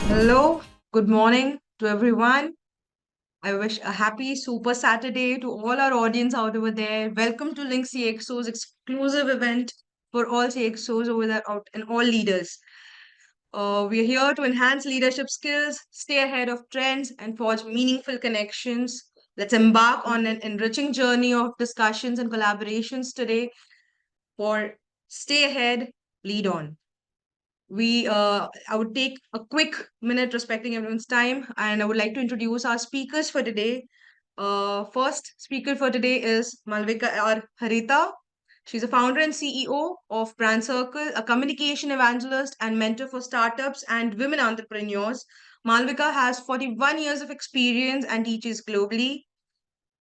Hello, good morning to everyone. I wish a happy Super Saturday to all our audience out over there. Welcome to Link CxOs exclusive event for all CxOs over there out and all leaders. We are here to enhance leadership skills, stay ahead of trends, and forge meaningful connections. Let's embark on an enriching journey of discussions and collaborations today for Stay Ahead, Lead On. I would take a quick minute respecting everyone's time, and I would like to introduce our speakers for today. First speaker for today is Malvika R. Harita. She's a founder and CEO of Brand Circle, a communication evangelist and mentor for startups and women entrepreneurs. Malvika has 41 years of experience and teaches globally.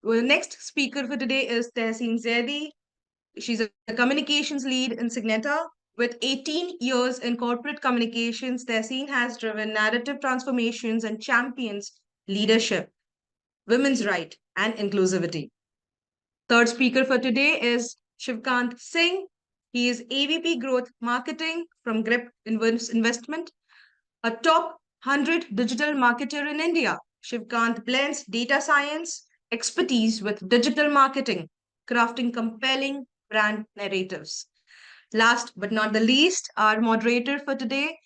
The next speaker for today is Tehseen Zaidi. She's a communications lead in Signeta. With 18 years in corporate communications, Tehseen has driven narrative transformations and champions leadership, women's right, and inclusivity. Third speaker for today is Shivkant Singh. He is AVP Growth Marketing from Grip Investment, a top 100 digital marketer in India. Shivkant blends data science expertise with digital marketing, crafting compelling brand narratives. Last but not the least, our moderator for today,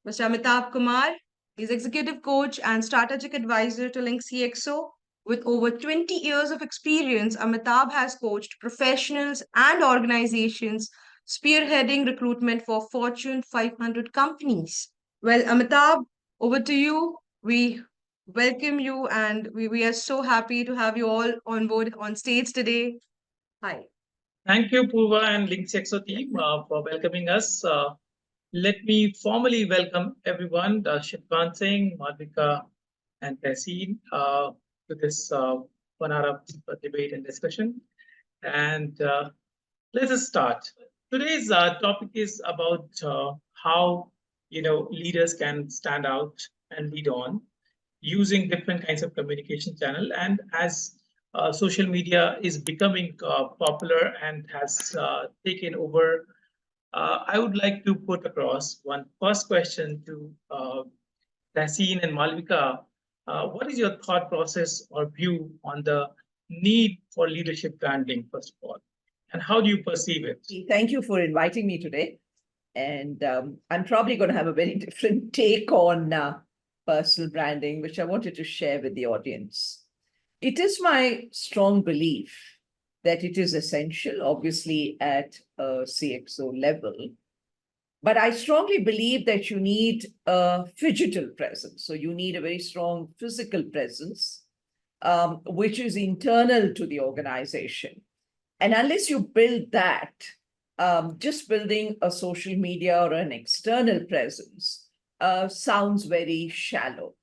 Mr. Amitabh Kumar. He's executive coach and strategic advisor to Link CXO. With over 20 years of experience, Amitabh has coached professionals and organizations spearheading recruitment for Fortune 500 companies. Well, Amitabh, over to you. We welcome you and we are so happy to have you all on board on stage today. Hi. Thank you, Purva and Link CxO team for welcoming us. Let me formally welcome everyone, Shivkant Singh, Madhika, and Tehseen to this 1 hour of debate and discussion. And let us start. Today's topic is about how leaders can stand out and lead on using different kinds of communication channel. And as social media is becoming popular and has taken over, I would like to put across one first question to Tahseen and Malvika. What is your thought process or view on the need for leadership branding, first of all? And how do you perceive it? Thank you for inviting me today. And I'm probably going to have a very different take on personal branding, which I wanted to share with the audience. It is my strong belief that it is essential, obviously, at a CxO level. But I strongly believe that you need a phygital presence. So you need a very strong physical presence, which is internal to the organization. And unless you build that, just building a social media or an external presence sounds very shallow.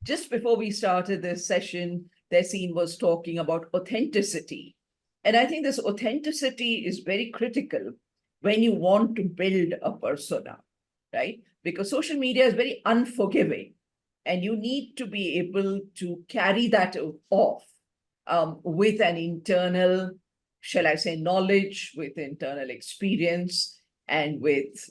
Just before we started this session, Tehseen was talking about authenticity. And I think this authenticity is very critical when you want to build a persona, right? Because social media is very unforgiving, and you need to be able to carry that off with an internal, shall I say, knowledge, with internal experience, and with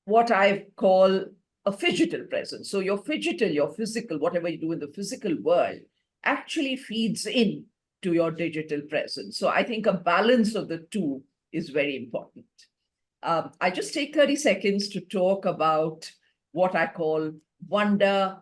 what I call a phygital presence. So your phygital, your physical, whatever you do in the physical world actually feeds in to your digital presence. So I think a balance of the two is very important. I just take 30 seconds to talk about what I call Wonder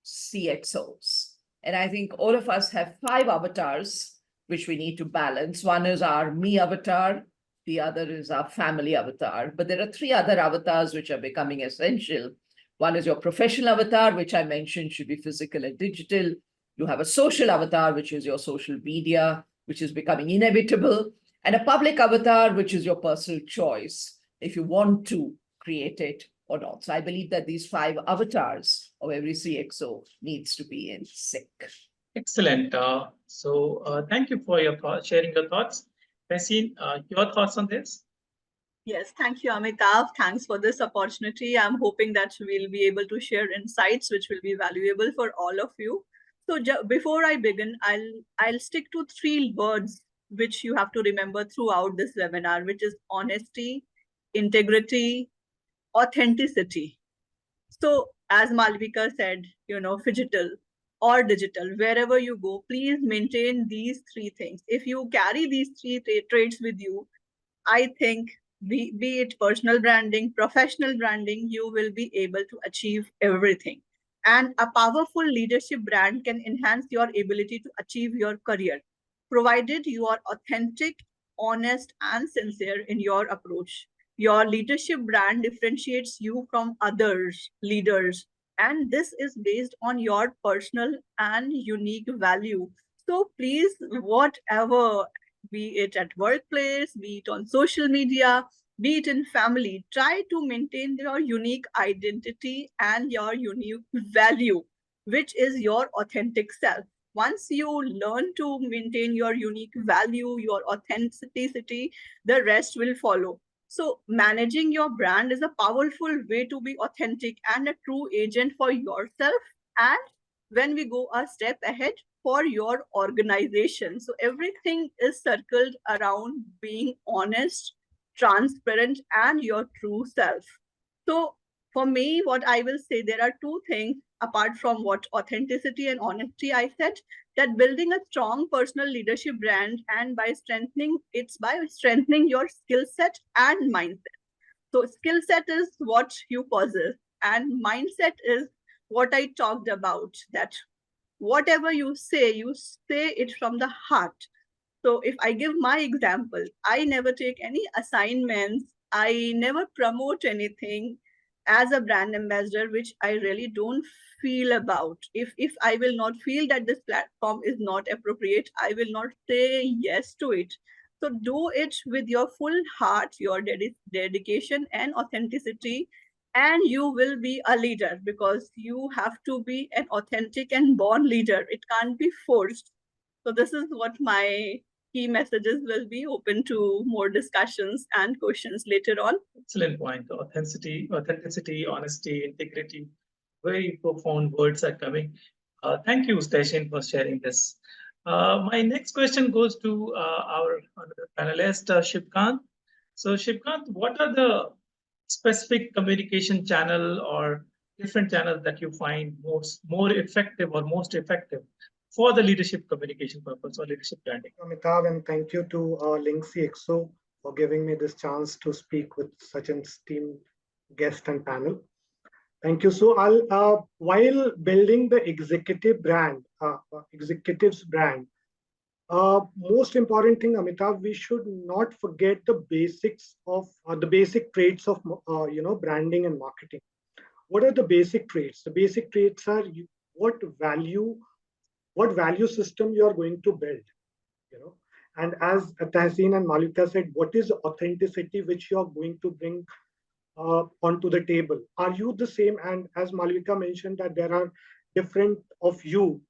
CxOs. And I think all of us have 5 avatars which we need to balance. One is our me avatar, the other is our family avatar, but there are 3 other avatars which are becoming essential. One is your professional avatar, which I mentioned should be physical and digital. You have a social avatar, which is your social media, which is becoming inevitable, and a public avatar, which is your personal choice, if you want to create it or not. So I believe that these 5 avatars of every CxO needs to be in sync. Excellent. Thank you for sharing your thoughts. Tehseen, your thoughts on this? Yes, thank you, Amitav. Thanks for this opportunity. I'm hoping that we'll be able to share insights which will be valuable for all of you. So before I begin, I'll stick to 3 words which you have to remember throughout this webinar, which is honesty, integrity, authenticity. So as Malvika said, phygital or digital, wherever you go, please maintain these three things. If you carry these three traits with you, I think be it personal branding, professional branding, you will be able to achieve everything. And a powerful leadership brand can enhance your ability to achieve your career, provided you are authentic, honest, and sincere in your approach. Your leadership brand differentiates you from others, leaders, and this is based on your personal and unique value. So please, whatever, be it at workplace, be it on social media, be it in family, try to maintain your unique identity and your unique value, which is your authentic self. Once you learn to maintain your unique value, your authenticity, the rest will follow. So managing your brand is a powerful way to be authentic and a true agent for yourself. And when we go a step ahead, for your organization. So everything is circled around being honest, transparent, and your true self. So for me, what I will say, there are two things apart from what authenticity and honesty I said, that building a strong personal leadership brand and by strengthening your skill set and mindset. So skill set is what you possess and mindset is what I talked about, that whatever you say it from the heart. So if I give my example, I never take any assignments, I never promote anything as a brand ambassador which I really don't feel about. If I will not feel that this platform is not appropriate, I will not say yes to it. So do it with your full heart, your dedication and authenticity, and you will be a leader, because you have to be an authentic and born leader. It can't be forced. So this is what my key messages will be. Open to more discussions and questions later on. Excellent point. Authenticity, honesty, integrity. Very profound words are coming. Thank you, Station, for sharing this. My next question goes to our another panelist, Shivkant. So, Shivkant, what are the specific communication channel or different channels that you find more effective or most effective for the leadership communication purpose or leadership branding? Amitabh, and thank you to Link CxO for giving me this chance to speak with such an esteemed guest and panel. Thank you. So, while building the executives brand, most important thing, Amitabh, we should not forget the basics of the basic traits of branding and marketing. What are the basic traits? The basic traits are what value system you are going to build. And as Tahseen and Malika said, what is authenticity which you are going to bring onto the table? Are you the same? And as Malvika mentioned, that there are different of you,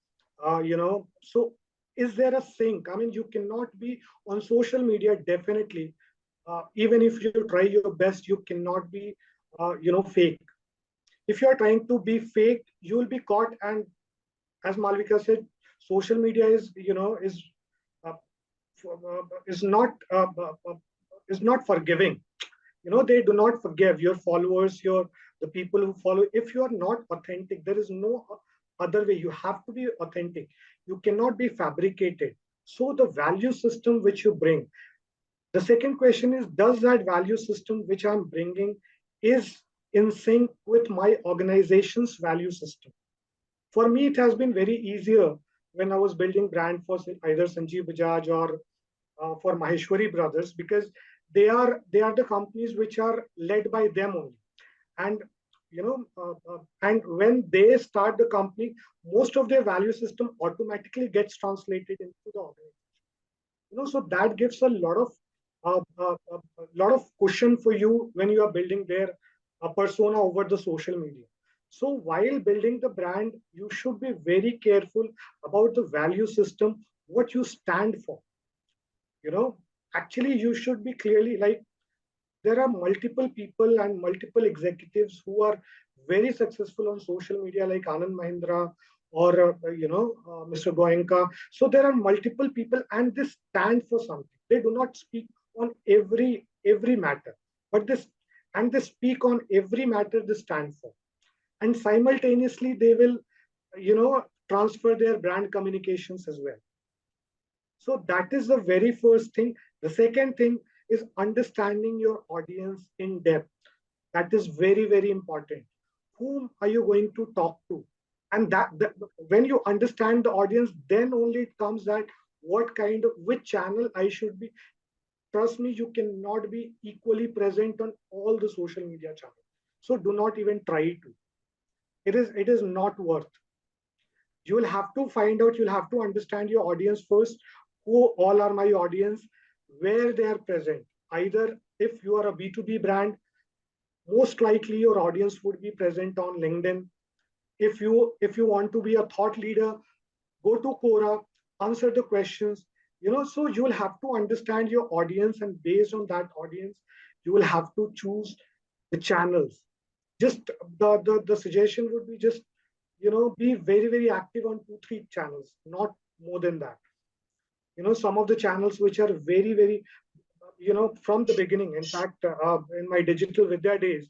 so is there a sync? I mean, you cannot be on social media, definitely. Even if you try your best, you cannot be, fake. If you are trying to be fake, you will be caught. And as Malvika said, social media uh, is not forgiving. They do not forgive your followers, the people who follow. If you are not authentic, there is no other way. You have to be authentic. You cannot be fabricated. So the value system which you bring, the second question is, does that value system which I'm bringing is in sync with my organization's value system? For me, it has been very easier when I was building brand for either Sanjeev Bajaj or for Maheshwari Brothers, because they are the companies which are led by them only. And and when they start the company, most of their value system automatically gets translated into the organization. So that gives a lot of cushion for you when you are building their persona over the social media. So while building the brand, you should be very careful about the value system, what you stand for. Actually, you should be clearly, like, there are multiple people and multiple executives who are very successful on social media, like Anand Mahindra or Mr. Goenka. So there are multiple people, and they stand for something. They do not speak on every matter, but they speak on every matter they stand for. and simultaneously they will, transfer their brand communications as well. So that is the very first thing. The second thing is understanding your audience in depth. That is very, very important. Whom are you going to talk to? And that when you understand the audience, then only it comes that which channel I should be. Trust me, you cannot be equally present on all the social media channels. So do not even try to. It is not worth. You will have to find out, you'll have to understand your audience first. Who all are my audience? Where they are present? Either if you are a B2B brand, most likely your audience would be present on LinkedIn. If you want to be a thought leader, go to Quora, answer the questions. So you will have to understand your audience, and based on that audience, you will have to choose the channels. Just the suggestion would be, just be very, very active on 2-3 channels, not more than that. Some of the channels which are very, very, from the beginning. In fact, in my digital Vidya days,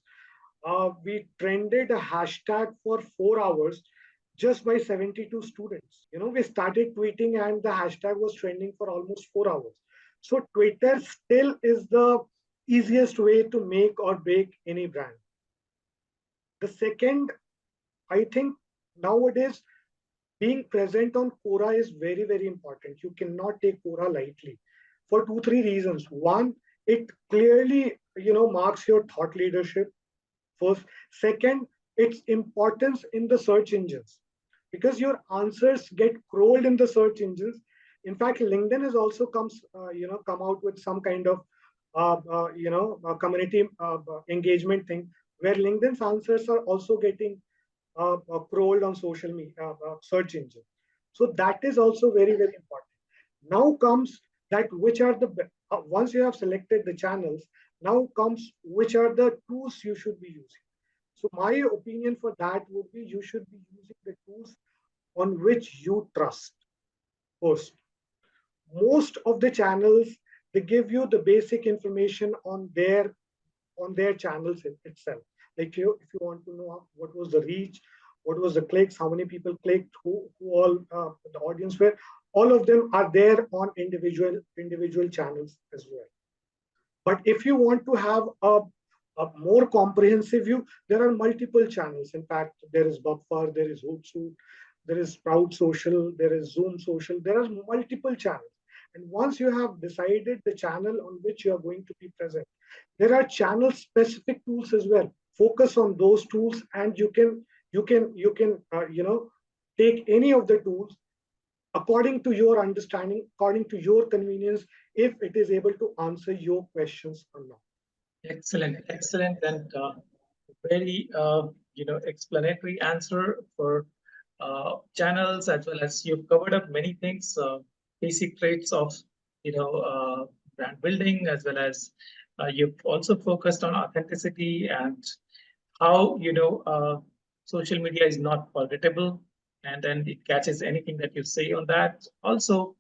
we trended a hashtag for 4 hours just by 72 students. We started tweeting and the hashtag was trending for almost 4 hours. So Twitter still is the easiest way to make or break any brand. The second, I think nowadays, being present on Quora is very, very important. You cannot take Quora lightly for 2-3 reasons. One, it clearly, marks your thought leadership. First. Second, its importance in the search engines, because your answers get crawled in the search engines. In fact, LinkedIn has also come out with some kind of community engagement thing, where LinkedIn's answers are also getting crawled on social media search engine. So that is also very, very important. Now comes that which are the once you have selected the channels, now comes which are the tools you should be using. So my opinion for that would be, you should be using the tools on which you trust first. Most of the channels, they give you the basic information on their channels itself. Like if you want to know what was the reach, what was the clicks, how many people clicked, who all the audience were, all of them are there on individual channels as well. But if you want to have a more comprehensive view, there are multiple channels. In fact, there is Buffer, there is Hootsuite, there is Sprout Social, there is Zoom Social. There are multiple channels. And once you have decided the channel on which you are going to be present, there are channel specific tools as well. Focus on those tools, and you can take any of the tools according to your understanding, according to your convenience, if it is able to answer your questions or not. Excellent, excellent, and very explanatory answer for channels, as well as you've covered up many things, basic traits of brand building, as well as you've also focused on authenticity and how social media is not forgettable, and then it catches anything that you say on that. Also,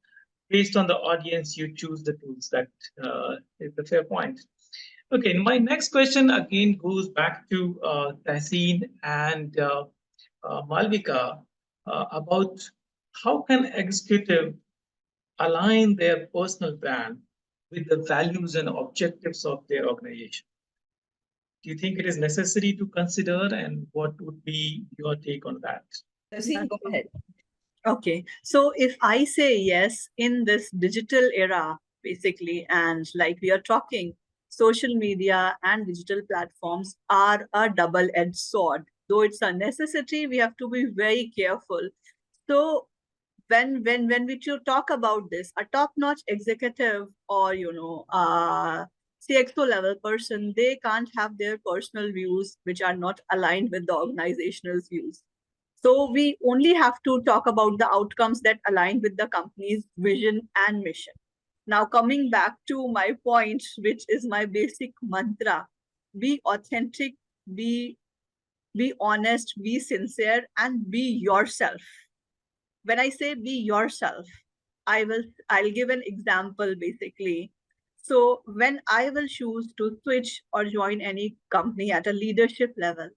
based on the audience, you choose the tools. That is the fair point. Okay, my next question again goes back to Tahseen and Malvika about how can executive align their personal brand with the values and objectives of their organization. Do you think it is necessary to consider, and what would be your take on that? Tahseen, go ahead. Okay, so if I say yes in this digital era, basically, and like we are talking, social media and digital platforms are a double-edged sword. Though it's a necessity, we have to be very careful. So when we talk about this, a top-notch executive or CxO level person, they can't have their personal views which are not aligned with the organization's views. So we only have to talk about the outcomes that align with the company's vision and mission. Now, coming back to my point, which is my basic mantra: be authentic, be honest, be sincere, and be yourself. When I say be yourself, I'll give an example basically. So when I will choose to switch or join any company at a leadership level,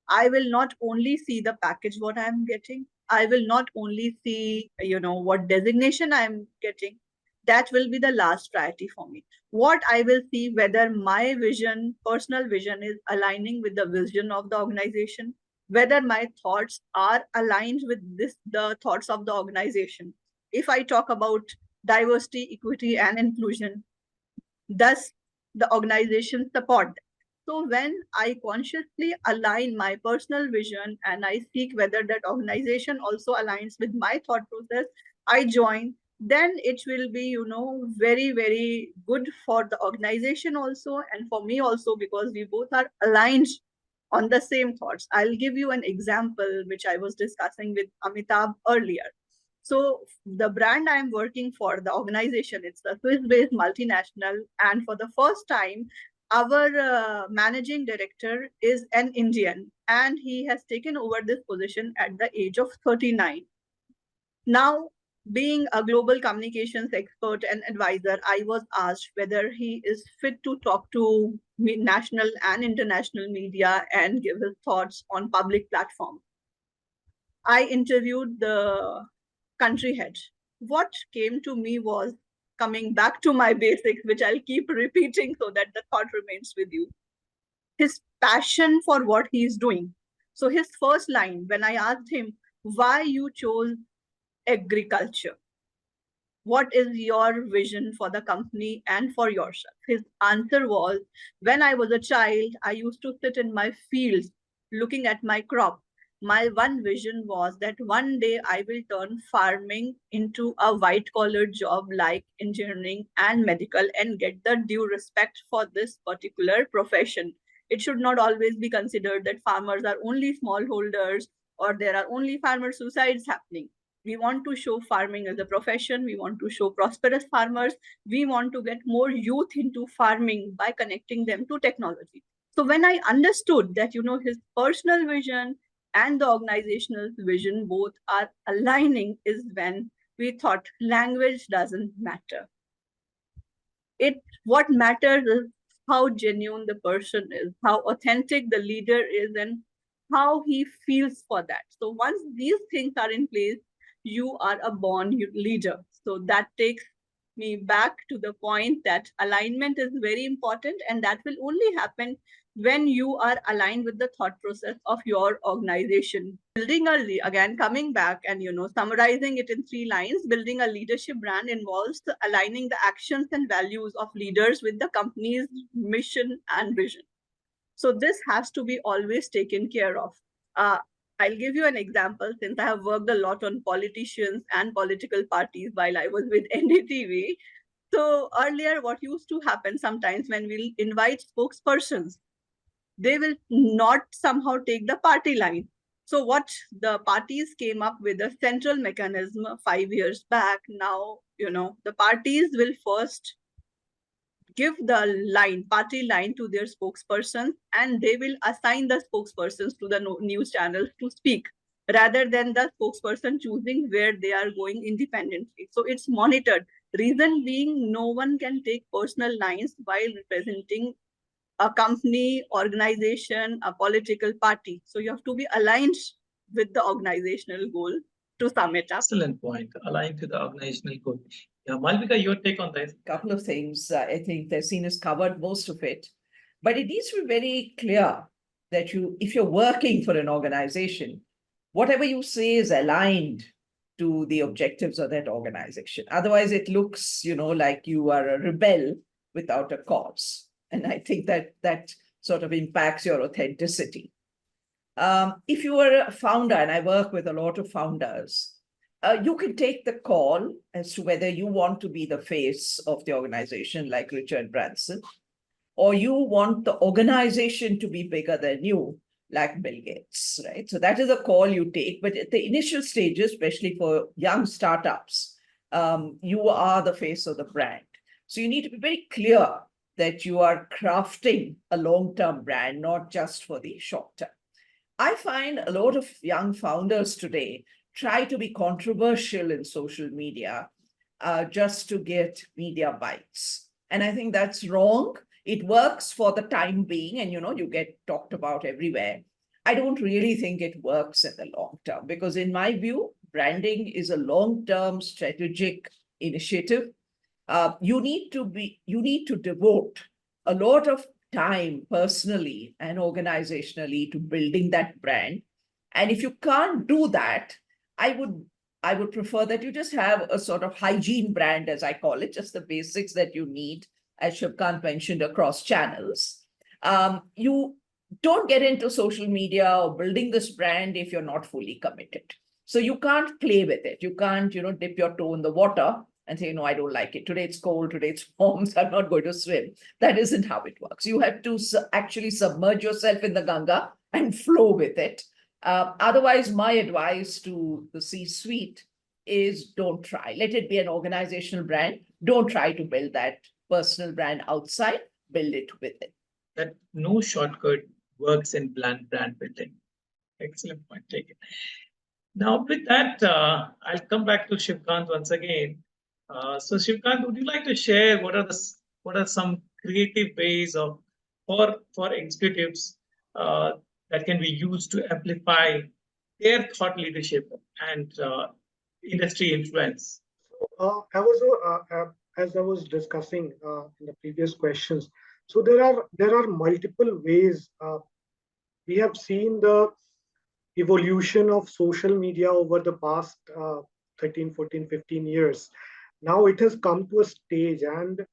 I will not only see the package what I'm getting. I will not only see, what designation I'm getting. That will be the last priority for me. What I will see whether my vision, personal vision, is aligning with the vision of the organization, whether my thoughts are aligned with the thoughts of the organization. If I talk about diversity, equity, and inclusion, does the organization support that? So when I consciously align my personal vision and I seek whether that organization also aligns with my thought process, I join, then it will be, very, very good for the organization also and for me also, because we both are aligned on the same thoughts. I'll give you an example which I was discussing with Amitabh earlier. So the brand I'm working for, the organization, it's a Swiss-based multinational, and for the first time, our managing director is an Indian, and he has taken over this position at the age of 39. Now, being a global communications expert and advisor, I was asked whether he is fit to talk to national and international media and give his thoughts on public platforms. I interviewed the country head. What came to me was coming back to my basics, which I'll keep repeating so that the thought remains with you. His passion for what he is doing. So his first line, when I asked him why you chose agriculture, what is your vision for the company and for yourself? His answer was, when I was a child, I used to sit in my fields looking at my crop. My one vision was that one day I will turn farming into a white collar job like engineering and medical and get the due respect for this particular profession. It should not always be considered that farmers are only smallholders or there are only farmer suicides happening. We want to show farming as a profession. We want to show prosperous farmers. We want to get more youth into farming by connecting them to technology. So when I understood that, his personal vision and the organizational vision both are aligning is when we thought language doesn't matter. What matters is how genuine the person is, how authentic the leader is, and how he feels for that. So once these things are in place, you are a born leader. So that takes me back to the point that alignment is very important, and that will only happen when you are aligned with the thought process of your organization. Again, coming back and summarizing it in 3 lines, building a leadership brand involves aligning the actions and values of leaders with the company's mission and vision. So this has to be always taken care of. I'll give you an example, since I have worked a lot on politicians and political parties while I was with NDTV. So earlier, what used to happen sometimes when we'll invite spokespersons, they will not somehow take the party line. So what the parties came up with a central mechanism 5 years back. Now, the parties will first give the party line to their spokespersons, and they will assign the spokespersons to the news channels to speak, rather than the spokesperson choosing where they are going independently. So it's monitored. Reason being, no one can take personal lines while representing a company, organization, a political party. So you have to be aligned with the organizational goal to sum it up. Excellent point. Aligned to the organizational goal. Yeah, Malvika, your take on this? Couple of things. I think Tehseen has covered most of it, but it needs to be very clear that if you're working for an organization, whatever you say is aligned to the objectives of that organization. Otherwise, it looks, like you are a rebel without a cause. And I think that sort of impacts your authenticity. If you are a founder, and I work with a lot of founders, you can take the call as to whether you want to be the face of the organization, like Richard Branson, or you want the organization to be bigger than you, like Bill Gates, right? So that is a call you take. But at the initial stages, especially for young startups, you are the face of the brand. So you need to be very clear that you are crafting a long-term brand, not just for the short term. I find a lot of young founders today try to be controversial in social media just to get media bites. And I think that's wrong. It works for the time being, and you get talked about everywhere. I don't really think it works in the long term, because in my view, branding is a long-term strategic initiative. You need to devote a lot of time personally and organizationally to building that brand. And if you can't do that, I would prefer that you just have a sort of hygiene brand, as I call it, just the basics that you need, as Shivkant mentioned, across channels. You don't get into social media or building this brand if you're not fully committed. So you can't play with it. You can't, dip your toe in the water and say, no, I don't like it. Today it's cold, today it's warm, so I'm not going to swim. That isn't how it works. You have to actually submerge yourself in the Ganga and flow with it. Otherwise, my advice to the C-suite is don't try. Let it be an organizational brand. Don't try to build that personal brand outside, build it within. That no shortcut works in brand building. Excellent point taken. Now, with that, I'll come back to Shivkant once again. So, Shivkant, would you like to share what are some creative ways for executives that can be used to amplify their thought leadership and industry influence? As I was discussing in the previous questions, so there are multiple ways. We have seen the evolution of social media over the past 13, 14, 15 years. Now it has come to a stage, and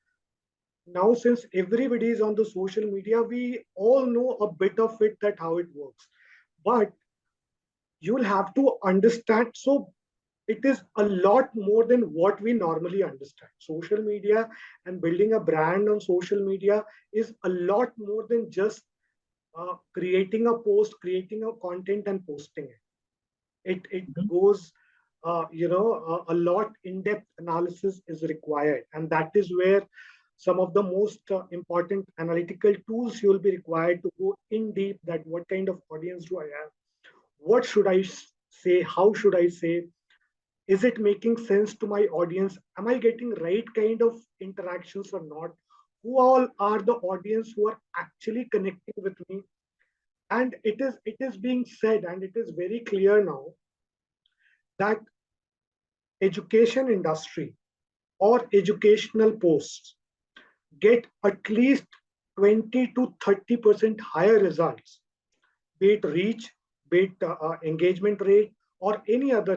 now since everybody is on the social media, we all know a bit of it, that how it works. But you'll have to understand. So it is a lot more than what we normally understand. Social media and building a brand on social media is a lot more than just creating a post, creating a content and posting it. It goes, a lot in-depth analysis is required, and that is where some of the most important analytical tools you'll be required to go in deep. That what kind of audience do I have? What should I say? How should I say? Is it making sense to my audience? Am I getting right kind of interactions or not? Who all are the audience who are actually connecting with me? And it is being said, and it is very clear now, that education industry or educational posts get at least 20 to 30% higher results, be it reach, be it engagement rate, or any other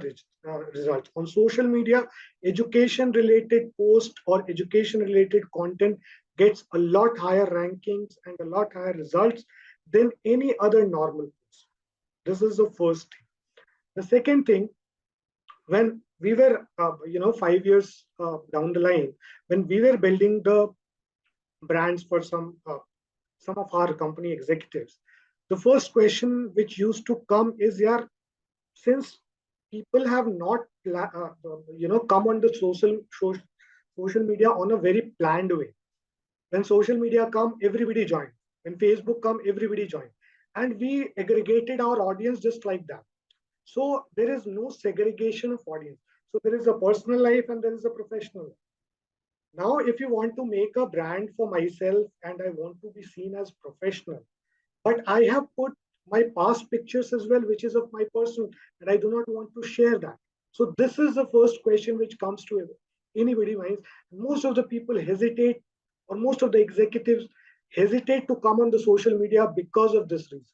results. On social media, education related post or education related content gets a lot higher rankings and a lot higher results than any other normal post. This is the first thing. The second thing, when we were, 5 years down the line, when we were building the brands for some of our company executives, the first question which used to come is, yeah, since people have not come on the social media on a very planned way. When social media come, everybody joined. When Facebook come, everybody joined, and we aggregated our audience just like that. So there is no segregation of audience. So there is a personal life and there is a professional life. Now, if you want to make a brand for myself and I want to be seen as professional, but I have put my past pictures as well, which is of my personal, and I do not want to share that. So this is the first question which comes to anybody minds. Most of the people hesitate, or most of the executives hesitate to come on the social media because of this reason.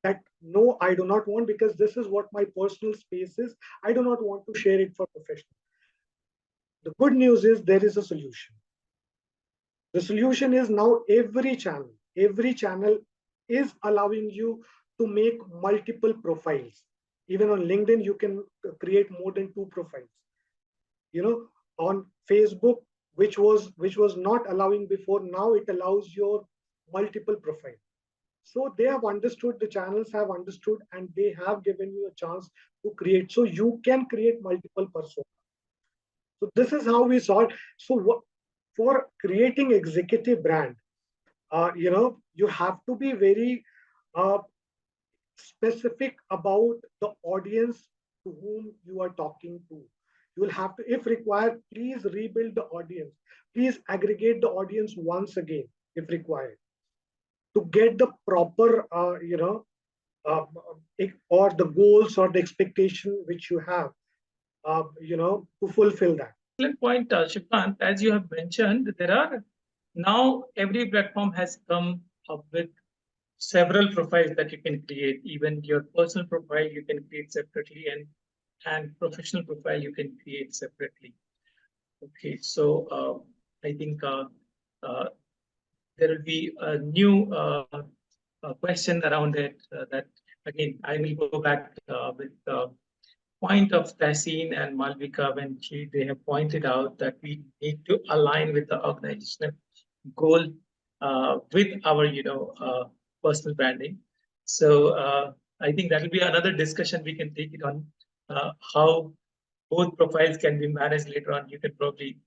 That no, I do not want, because this is what my personal space is. I do not want to share it for professional. The good news is there is a solution. The solution is now every channel is allowing you to make multiple profiles. Even on LinkedIn, you can create more than 2 profiles. On Facebook, which was not allowing before, now it allows your multiple profiles. So they have understood, the channels have understood, and they have given you a chance to create. So you can create multiple personas. So this is how we saw it. So for creating executive brand, you have to be very specific about the audience to whom you are talking to. You will have to, if required, please rebuild the audience. Please aggregate the audience once again, if required, to get the proper, or the goals or the expectation which you have, to fulfill that. Excellent point, Shivkant. As you have mentioned, there are now every platform has come up with several profiles that you can create. Even your personal profile you can create separately, and professional profile you can create separately. Okay, so I think there will be a new question around it that again I will go back with the point of Tassin and Malvika when they have pointed out that we need to align with the organizational goal with our personal branding. So I think that will be another discussion we can take it on how both profiles can be managed later on. You can probably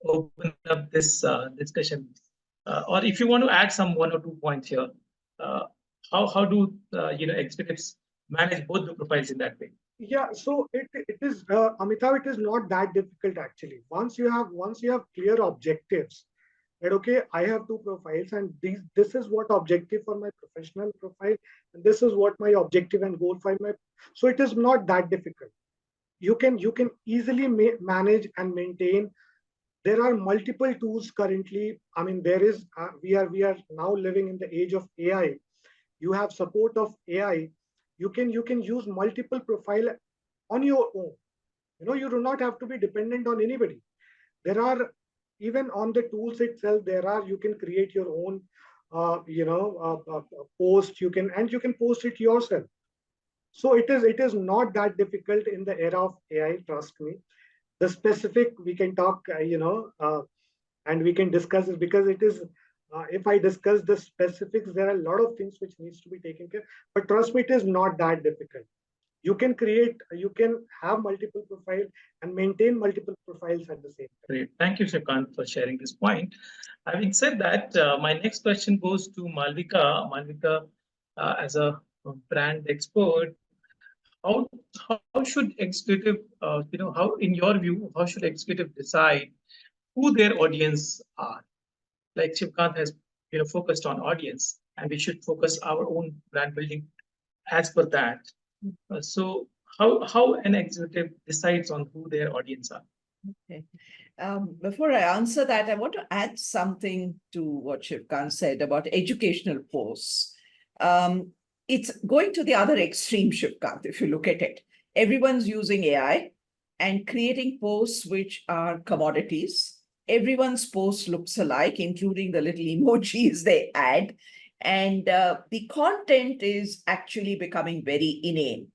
open up this discussion, or if you want to add some 1 or 2 points here, how do executives manage both the profiles in that way? Yeah, so it is Amitav, it is not that difficult actually. Once you have clear objectives, that okay, I have two profiles, and this is what objective for my professional profile, and this is what my objective and goal for my. So it is not that difficult. You can easily manage and maintain. There are multiple tools currently. I mean, there is we are now living in the age of AI. You have support of AI. You can use multiple profile on your own. You do not have to be dependent on anybody. There are, even on the tools itself, you can create your own post. You can post it yourself. So it is not that difficult in the era of AI, trust me. The specific we can talk, and we can discuss it, because it is if I discuss the specifics, there are a lot of things which needs to be taken care. But trust me, it is not that difficult. You can have multiple profiles and maintain multiple profiles at the same time. Great. Thank you, Shivkant, for sharing this point. Having said that, my next question goes to Malvika. Malvika, as a brand expert, how how should executive, how in your view, how should executive decide who their audience are? Like Shivkant has focused on audience, and we should focus our own brand building as per that. So how an executive decides on who their audience are? Okay. Before I answer that, I want to add something to what Shivkant said about educational posts. It's going to the other extreme, Shivkant, if you look at it. Everyone's using AI and creating posts which are commodities. Everyone's post looks alike, including the little emojis they add. And the content is actually becoming very inane.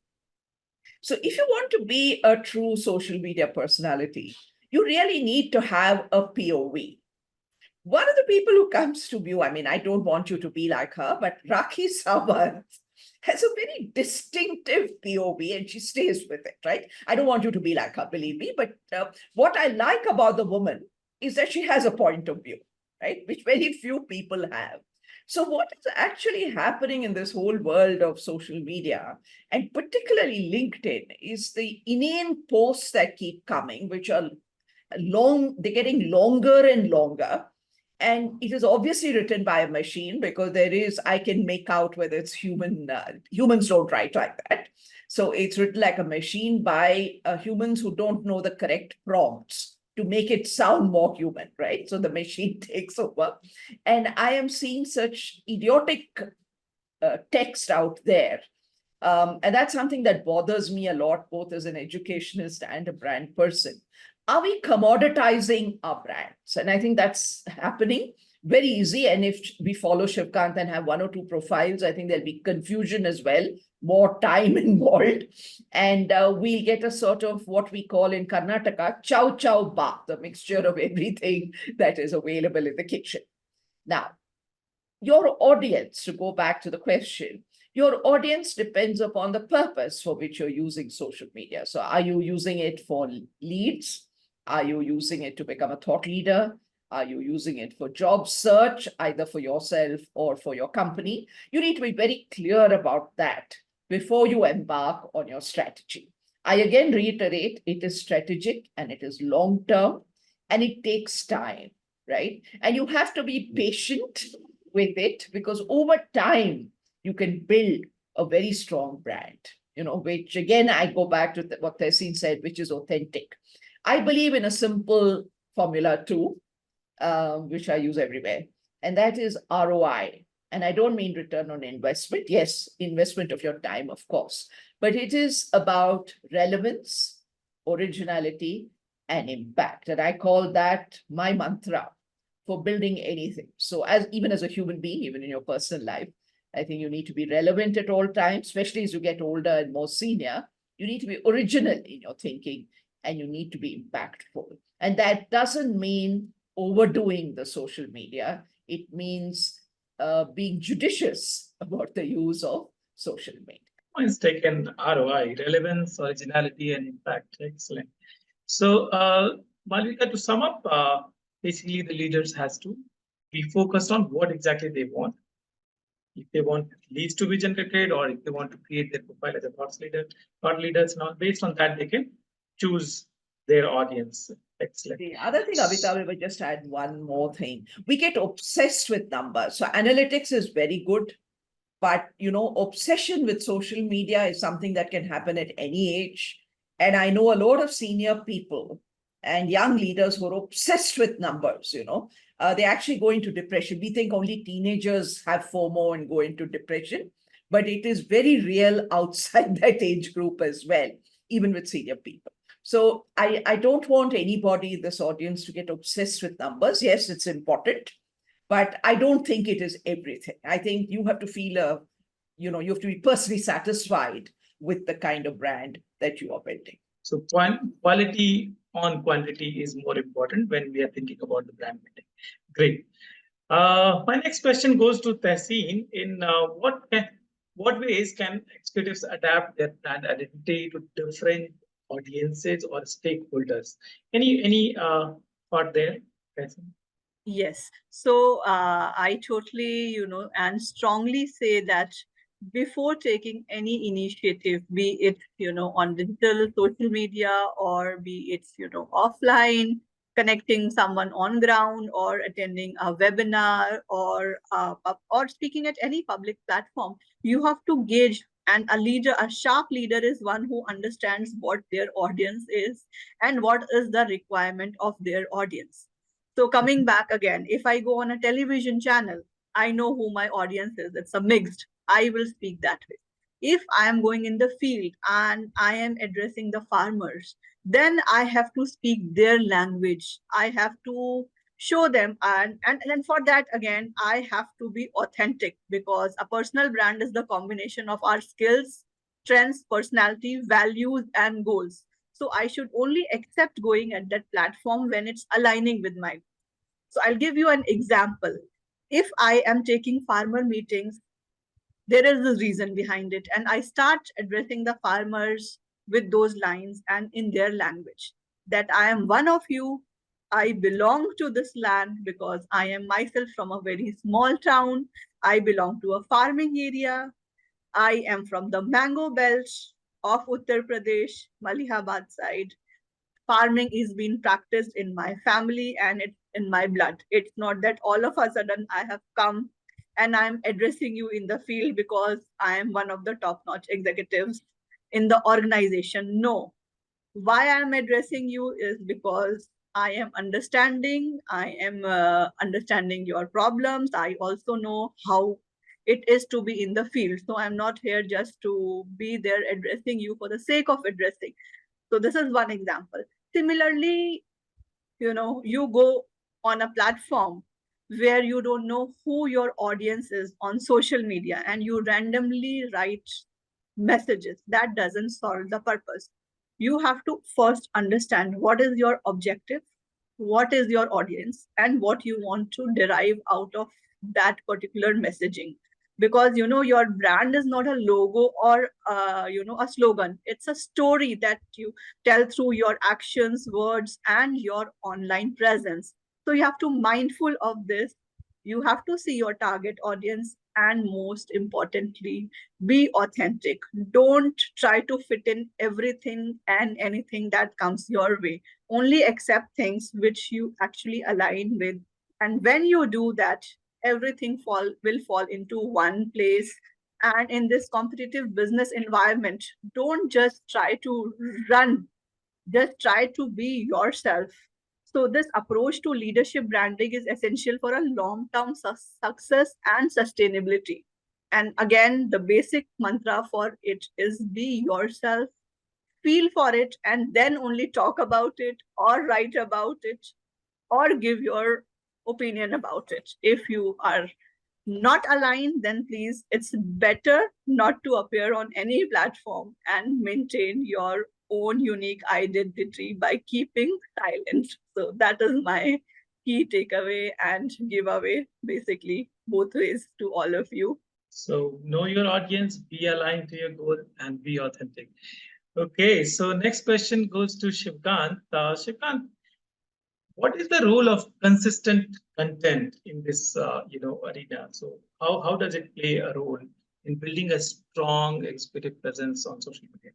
So if you want to be a true social media personality, you really need to have a POV. One of the people who comes to view, I mean, I don't want you to be like her, but Rakhi Sawant has a very distinctive POV and she stays with it, right? I don't want you to be like her, believe me. But what I like about the woman is that she has a point of view, right? Which very few people have. So what is actually happening in this whole world of social media, and particularly LinkedIn, is the inane posts that keep coming, which are long, they're getting longer and longer. And it is obviously written by a machine, because I can make out whether it's human. Humans don't write like that. So it's written like a machine by humans who don't know the correct prompts to make it sound more human, right? So the machine takes over. And I am seeing such idiotic text out there. And that's something that bothers me a lot, both as an educationist and a brand person. Are we commoditizing our brands? And I think that's happening very easy. And if we follow Shivkant and have 1 or 2 profiles, I think there'll be confusion as well, more time involved. And we'll get a sort of what we call in Karnataka, chow chow bath, the mixture of everything that is available in the kitchen. Now, your audience, to go back to the question, your audience depends upon the purpose for which you're using social media. So are you using it for leads? Are you using it to become a thought leader? Are you using it for job search, either for yourself or for your company? You need to be very clear about that before you embark on your strategy. I again reiterate, it is strategic and it is long-term and it takes time, right? And you have to be patient with it, because over time, you can build a very strong brand, which again, I go back to what Tehseen said, which is authentic. I believe in a simple formula too, which I use everywhere, and that is ROI. And I don't mean return on investment. Yes, investment of your time, of course, but it is about relevance, originality, and impact. And I call that my mantra for building anything. So even as a human being, even in your personal life, I think you need to be relevant at all times, especially as you get older and more senior. You need to be original in your thinking, and you need to be impactful. And that doesn't mean overdoing the social media. It means being judicious about the use of social media. Points taken: ROI, relevance, originality, and impact. Excellent. So, Malvika, to sum up, basically the leaders has to be focused on what exactly they want. If they want leads to be generated, or if they want to create their profile as a thought leaders, and all, based on that, they can choose their audience. Excellent. The other thing, Amitabh, I would just add one more thing. We get obsessed with numbers. So analytics is very good, but obsession with social media is something that can happen at any age. And I know a lot of senior people and young leaders who are obsessed with numbers. They actually go into depression. We think only teenagers have FOMO and go into depression, but it is very real outside that age group as well, even with senior people. So I don't want anybody in this audience to get obsessed with numbers. Yes, it's important, but I don't think it is everything. I think you have to feel you have to be personally satisfied with the kind of brand that you are building. So quality on quantity is more important when we are thinking about the brand building. Great. My next question goes to Tehseen. In what ways can executives adapt their brand identity to different audiences or stakeholders? Any thought there, Tehseen? Yes. So I totally, and strongly say that before taking any initiative, be it, on digital social media, or be it, offline, connecting someone on ground, or attending a webinar, or speaking at any public platform, you have to gauge. And a sharp leader is one who understands what their audience is and what is the requirement of their audience. So coming back again, if I go on a television channel, I know who my audience is. It's a mixed. I will speak that way. If I am going in the field and I am addressing the farmers, then I have to speak their language. I have to show them, and for that again, I have to be authentic, because a personal brand is the combination of our skills, strengths, personality, values, and goals. So I should only accept going at that platform when it's aligning with my. So I'll give you an example. If I am taking farmer meetings, there is a reason behind it, and I start addressing the farmers with those lines and in their language, that I am one of you. I belong to this land because I am myself from a very small town. I belong to a farming area. I am from the mango belt of Uttar Pradesh, Malihabad side. Farming is being practiced in my family and it's in my blood. It's not that all of a sudden I have come and I'm addressing you in the field because I am one of the top-notch executives in the organization. No. Why I'm addressing you is because I am understanding. I am understanding your problems. I also know how it is to be in the field. So I'm not here just to be there addressing you for the sake of addressing. So this is one example. Similarly, you go on a platform where you don't know who your audience is on social media and you randomly write messages. That doesn't solve the purpose. You have to first understand what is your objective, what is your audience, and what you want to derive out of that particular messaging. Because your brand is not a logo or a slogan. It's a story that you tell through your actions, words, and your online presence. So you have to mindful of this. You have to see your target audience, and most importantly, be authentic. Don't try to fit in everything and anything that comes your way. Only accept things which you actually align with. And when you do that, everything will fall into one place, And in this competitive business environment, don't just try to run, just try to be yourself. So this approach to leadership branding is essential for a long-term success and sustainability. And again, the basic mantra for it is be yourself, feel for it, and then only talk about it or write about it or give your opinion about it. If you are not aligned, then please, it's better not to appear on any platform and maintain your own unique identity by keeping silent. So that is my key takeaway and giveaway, basically, both ways to all of you. So know your audience, be aligned to your goal, and be authentic. Okay, so next question goes to Shivkant. Shivkant, what is the role of consistent content in this arena? So how does it play a role in building a strong executive presence on social media?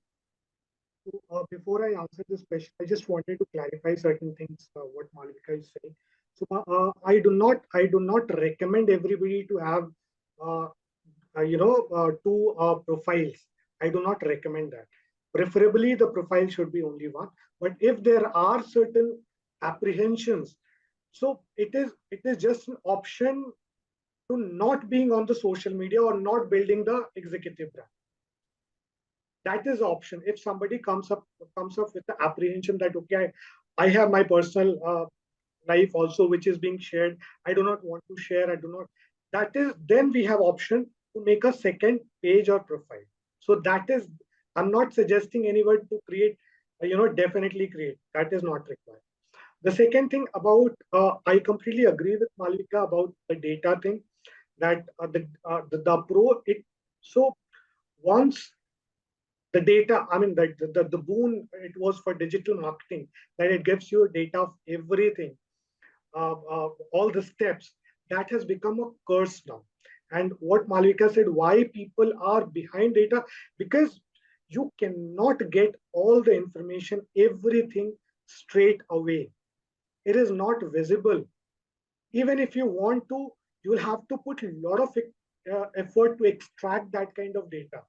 Before I answer this question, I just wanted to clarify certain things. What Malvika is saying. So I do not recommend everybody to have two profiles. I do not recommend that. Preferably, the profile should be only one. But if there are certain apprehensions, so it is just an option to not being on the social media or not building the executive brand. That is option. If somebody comes up with the apprehension that okay, I have my personal life also which is being shared, I do not want to share, I do not, that is, then we have option to make a second page or profile. So that is, I'm not suggesting anyone to create, definitely create, that is not required. The second thing about, I completely agree with Malvika about the data thing, that the pro, it, so once the data, I mean, the boon it was for digital marketing, that it gives you data of everything, all the steps, that has become a curse now. And what Malvika said, why people are behind data, because you cannot get all the information, everything straight away. It is not visible. Even if you want to, you will have to put a lot of effort to extract that kind of data.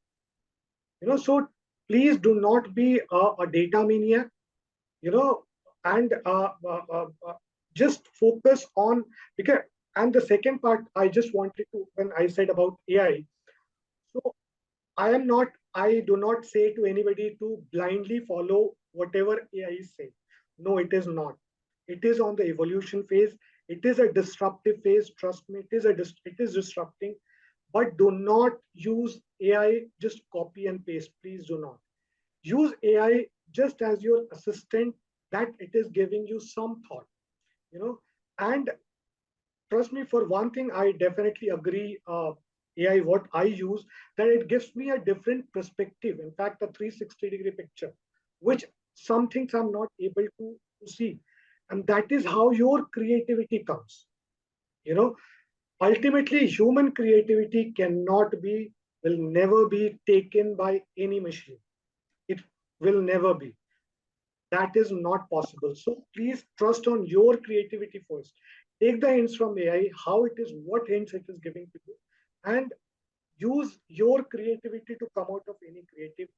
So please do not be a data maniac, and just focus on, because, and the second part I just wanted to, when I said about AI, so I do not say to anybody to blindly follow whatever AI is saying. No, it is not. It is on the evolution phase. It is a disruptive phase. Trust me, it is disrupting. But do not use AI just copy and paste. Please do not. Use AI just as your assistant, that it is giving you some thought, and trust me, for one thing, I definitely agree. AI, what I use, that it gives me a different perspective. In fact, a 360-degree picture, which some things I'm not able to see. And that is how your creativity comes. Ultimately, human creativity will never be taken by any machine. It will never be. That is not possible. So please trust on your creativity first. Take the hints from AI, how it is, what hints it is giving to you, and use your creativity to come out of any creative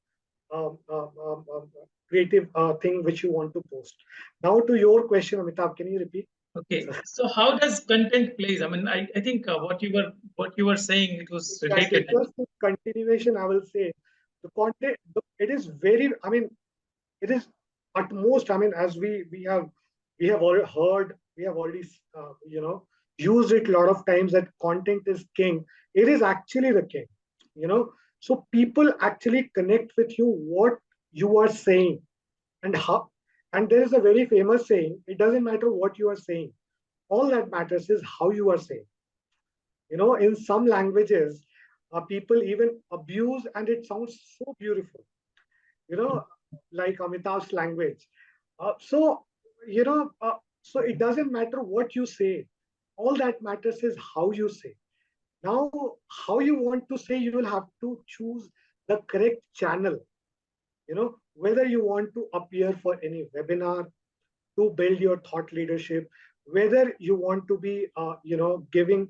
thing which you want to post. Now to your question, Amitabh, can you repeat? Okay, so how does content plays? I mean, I think what you were saying, it was related. Just in continuation, I will say the content. It is very. I mean, it is at most. I mean, as we have already heard, we have already used it a lot of times that content is king. It is actually the king. So people actually connect with you what you are saying, and how. And there is a very famous saying: it doesn't matter what you are saying. All that matters is how you are saying. In some languages, people even abuse, and it sounds so beautiful, like Amitabh's language. So, so it doesn't matter what you say. All that matters is how you say. Now, how you want to say, you will have to choose the correct channel. Whether you want to appear for any webinar to build your thought leadership, whether you want to be, giving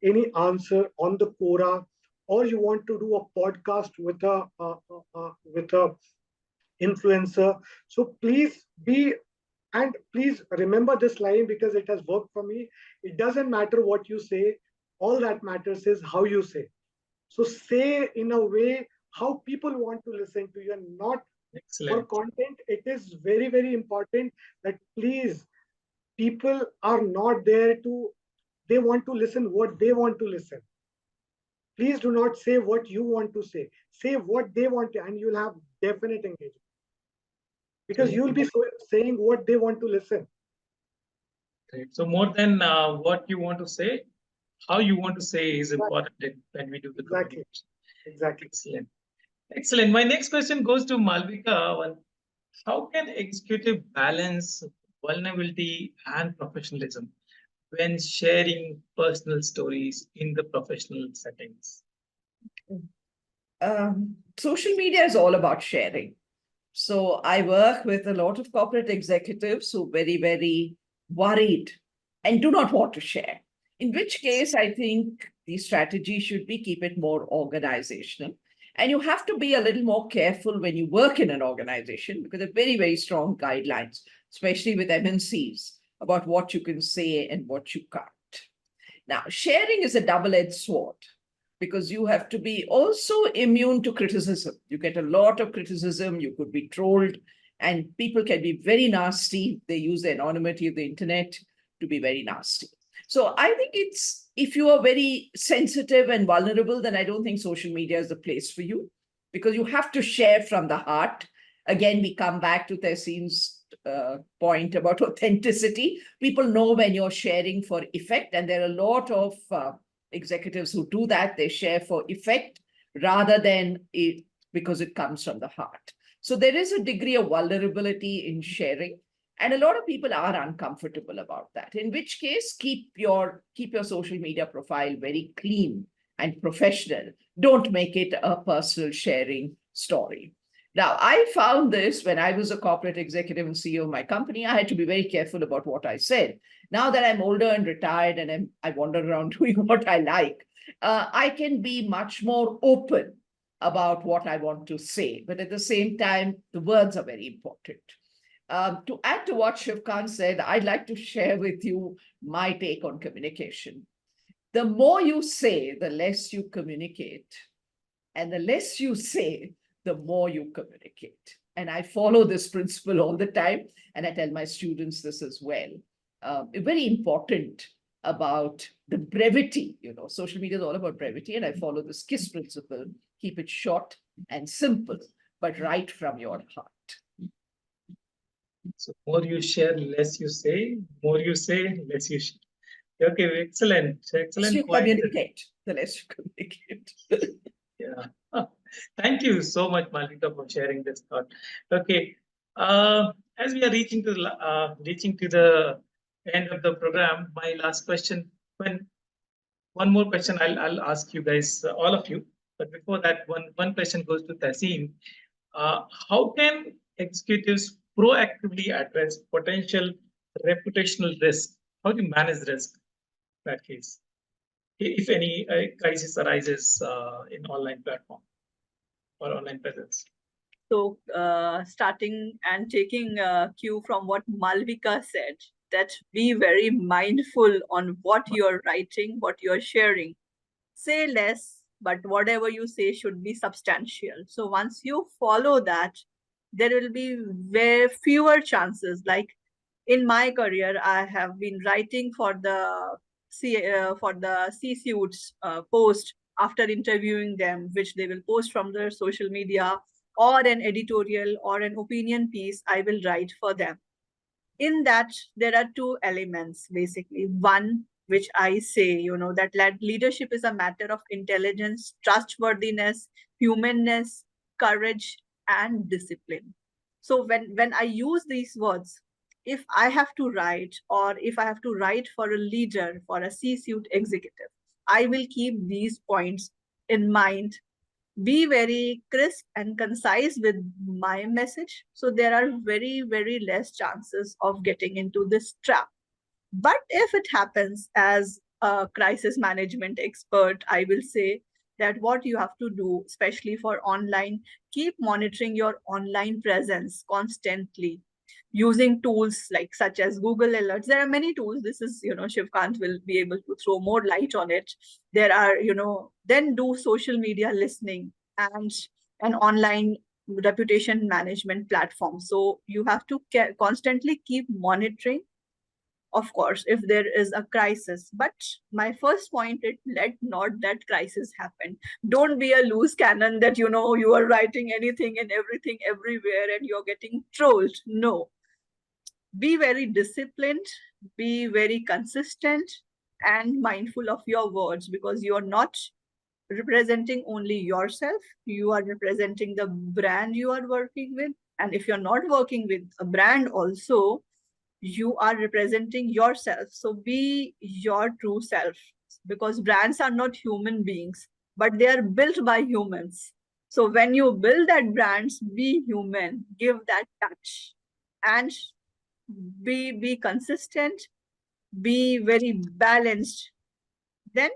any answer on the Quora, or you want to do a podcast with a influencer. So please be, and please remember this line because it has worked for me. It doesn't matter what you say. All that matters is how you say. So say in a way how people want to listen to you, and not for Excellent. content. It is very, very important that please, people are not there to, they want to listen what they want to listen. Please do not say what you want to say. Say what they want to, and you'll have definite engagement because you'll be saying what they want to listen. Great. So more than what you want to say, how you want to say is important when we do the Exactly. communication. Exactly. Excellent. Excellent. My next question goes to Malvika. How can executive balance vulnerability and professionalism when sharing personal stories in the professional settings? Social media is all about sharing. So I work with a lot of corporate executives who are very, very worried and do not want to share. In which case, I think the strategy should be keep it more organizational. And you have to be a little more careful when you work in an organization because there are very, very strong guidelines, especially with MNCs, about what you can say and what you can't. Now, sharing is a double-edged sword because you have to be also immune to criticism. You get a lot of criticism, you could be trolled, and people can be very nasty. They use the anonymity of the internet to be very nasty. So I think it's, if you are very sensitive and vulnerable, then I don't think social media is the place for you because you have to share from the heart. Again, we come back to Tehseen's point about authenticity. People know when you're sharing for effect, and there are a lot of executives who do that. They share for effect rather than it because it comes from the heart. So there is a degree of vulnerability in sharing, and a lot of people are uncomfortable about that, in which case keep your social media profile very clean and professional. Don't make it a personal sharing story. Now, I found this when I was a corporate executive and CEO of my company. I had to be very careful about what I said. Now that I'm older and retired and I wander around doing what I like, I can be much more open about what I want to say. But at the same time, the words are very important. To add to what Shivkant said, I'd like to share with you my take on communication. The more you say, the less you communicate. And the less you say, the more you communicate. And I follow this principle all the time. And I tell my students this as well. Very important about the brevity. Social media is all about brevity. And I follow this KISS principle. Keep it short and simple, but right from your heart. So more you share, less you say. More you say, less you share. Okay, excellent. Excellent. You communicate, the less you communicate. Yeah. Thank you so much, Malvika, for sharing this thought. Okay. As we are reaching to the end of the program, my last question. One more question I'll ask you guys, all of you. But before that, one question goes to Tehseen. How can executives proactively address potential reputational risk? How do you manage risk in that case, if any crisis arises in online platform or online presence? So starting and taking cue from what Malvika said, that be very mindful on what you're writing, what you're sharing. Say less, but whatever you say should be substantial. So once you follow that, there will be very fewer chances. Like in my career, I have been writing for the C-suits post after interviewing them, which they will post from their social media, or an editorial or an opinion piece I will write for them. In that, there are two elements basically. One, which I say, that leadership is a matter of intelligence, trustworthiness, humanness, courage, and discipline. So when I use these words, if I have to write, or if I have to write for a leader, for a C-suite executive, I will keep these points in mind, be very crisp and concise with my message. So there are very, very less chances of getting into this trap. But if it happens, as a crisis management expert, I will say that what you have to do, especially for online, keep monitoring your online presence constantly using tools like such as Google Alerts. There are many tools. This is, Shivkant will be able to throw more light on it. There are, then do social media listening and an online reputation management platform. So you have to constantly keep monitoring, of course, if there is a crisis. But my first point is, let not that crisis happen. Don't be a loose cannon that you are writing anything and everything everywhere and you're getting trolled. No, be very disciplined, be very consistent and mindful of your words, because you are not representing only yourself, you are representing the brand you are working with. And if you're not working with a brand also, you are representing yourself. So be your true self, because brands are not human beings, but they are built by humans. So when you build that brands, be human, give that touch, and be consistent, be very balanced. Then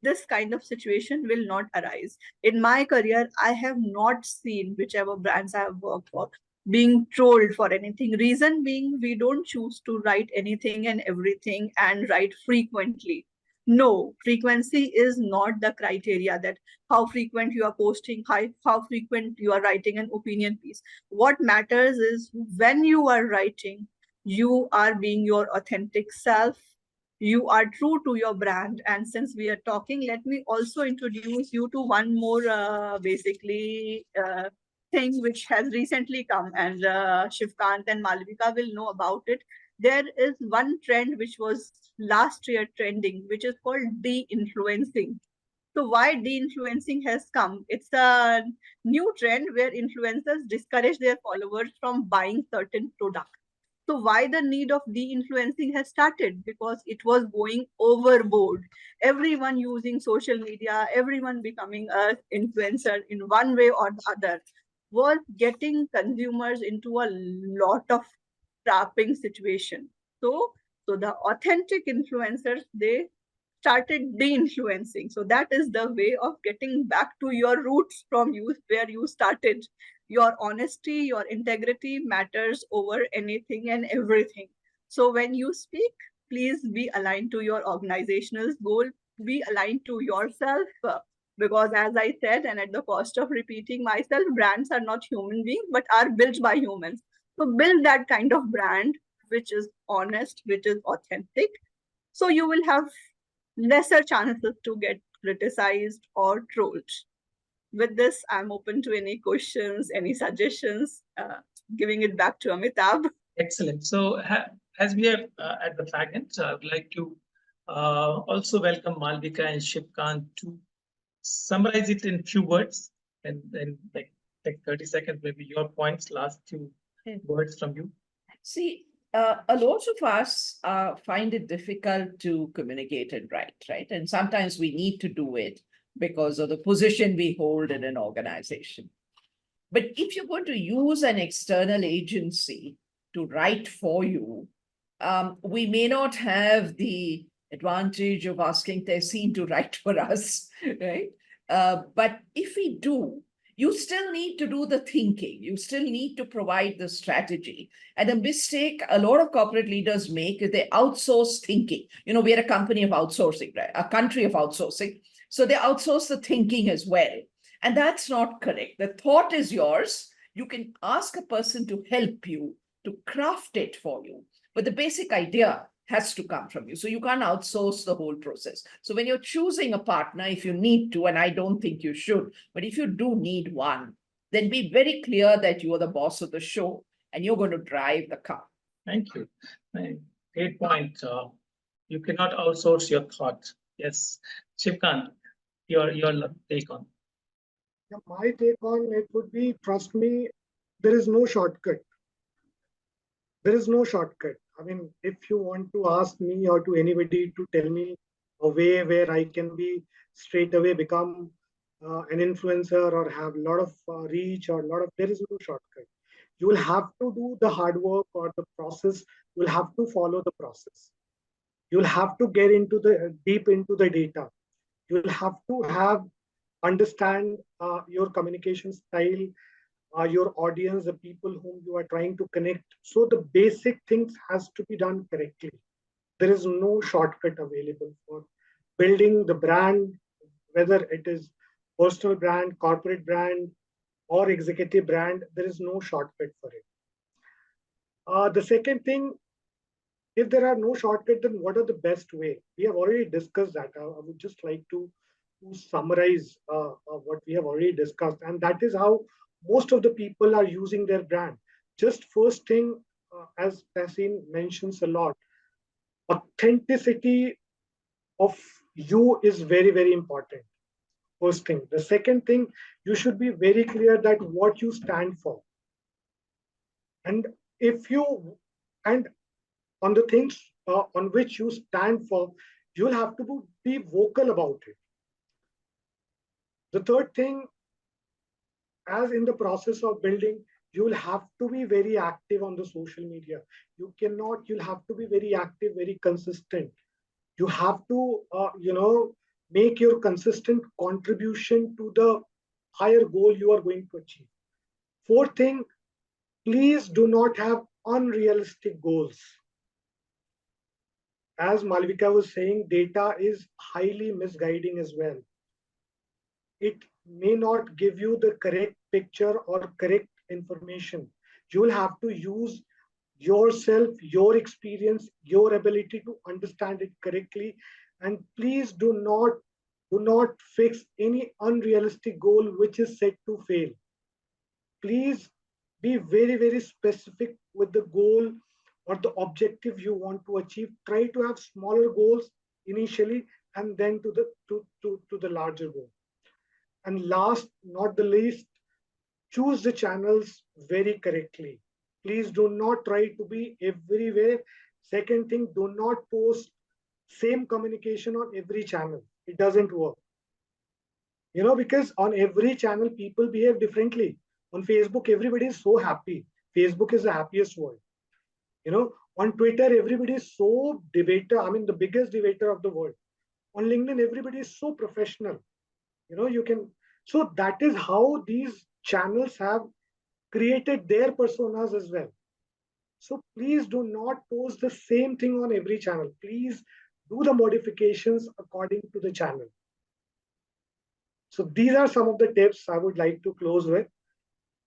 this kind of situation will not arise. In my career, I have not seen, whichever brands I have worked for, being trolled for anything. Reason being, we don't choose to write anything and everything and write frequently. No, frequency is not the criteria, that how frequent you are posting, how frequent you are writing an opinion piece. What matters is when you are writing, you are being your authentic self, you are true to your brand. And since we are talking, let me also introduce you to one more thing which has recently come, and Shivkant and Malvika will know about it. There is one trend which was last year trending, which is called de-influencing. So why de-influencing has come? It's a new trend where influencers discourage their followers from buying certain products. So why the need of de-influencing has started? Because it was going overboard. Everyone using social media, everyone becoming an influencer in one way or the other, was getting consumers into a lot of trapping situation. So the authentic influencers, they started de-influencing. So that is the way of getting back to your roots from you, where you started. Your honesty, your integrity matters over anything and everything. So when you speak, please be aligned to your organizational goal, be aligned to yourself. Because as I said, and at the cost of repeating myself, brands are not human beings, but are built by humans. So build that kind of brand, which is honest, which is authentic. So you will have lesser chances to get criticized or trolled. With this, I'm open to any questions, any suggestions. Giving it back to Amitabh. Excellent. So as we are at the fag end, I would like to also welcome Malvika and Shivkant to summarize it in few words, and then like 30 seconds, maybe your points, last few words from you. See, a lot of us find it difficult to communicate and write, right? And sometimes we need to do it because of the position we hold in an organization. But if you're going to use an external agency to write for you, we may not have the advantage of asking Tehseen to write for us, right? But if we do, you still need to do the thinking. You still need to provide the strategy. And the mistake a lot of corporate leaders make is they outsource thinking. We're a company of outsourcing, right? A country of outsourcing. So they outsource the thinking as well. And that's not correct. The thought is yours. You can ask a person to help you to craft it for you. But the basic idea has to come from you. So you can't outsource the whole process. So when you're choosing a partner, if you need to, and I don't think you should, but if you do need one, then be very clear that you are the boss of the show and you're going to drive the car. Thank you. Great point. You cannot outsource your thought. Yes. Shivkant, your take on. Yeah, my take on it would be, trust me, there is no shortcut. There is no shortcut. I mean, if you want to ask me or to anybody to tell me a way where I can be straight away become an influencer or have a lot of reach or a lot of, there is no shortcut. You will have to do the hard work or the process. You will have to follow the process. You will have to get into the deep into the data. You will have to have understand your communication style, your audience, the people whom you are trying to connect. So the basic things has to be done correctly. There is no shortcut available for building the brand, whether it is personal brand, corporate brand, or executive brand. There is no shortcut for it. The second thing, if there are no shortcuts, then what are the best way? We have already discussed that. I would just like to summarize what we have already discussed, and that is how most of the people are using their brand. Just first thing, as Tahsin mentions a lot, authenticity of you is very, very important. First thing. The second thing, you should be very clear that what you stand for. And if you, and on the things on which you stand for, you'll have to be vocal about it. The third thing, as in the process of building, you'll have to be very active on the social media. You'll have to be very active, very consistent. You have to, make your consistent contribution to the higher goal you are going to achieve. Fourth thing, please do not have unrealistic goals. As Malvika was saying, data is highly misguiding as well. It may not give you the correct picture or correct information. You will have to use yourself, your experience, your ability to understand it correctly. And please do not fix any unrealistic goal which is set to fail. Please be very, very specific with the goal or the objective you want to achieve. Try to have smaller goals initially and then to the larger goal. And last, not the least, choose the channels very correctly. Please do not try to be everywhere. Second thing, do not post same communication on every channel. It doesn't work. Because on every channel, people behave differently. On Facebook, everybody is so happy. Facebook is the happiest world. On Twitter, everybody is so debater. I mean, the biggest debater of the world. On LinkedIn, everybody is so professional. So that is how these channels have created their personas as well. So please do not post the same thing on every channel. Please do the modifications according to the channel. So these are some of the tips I would like to close with.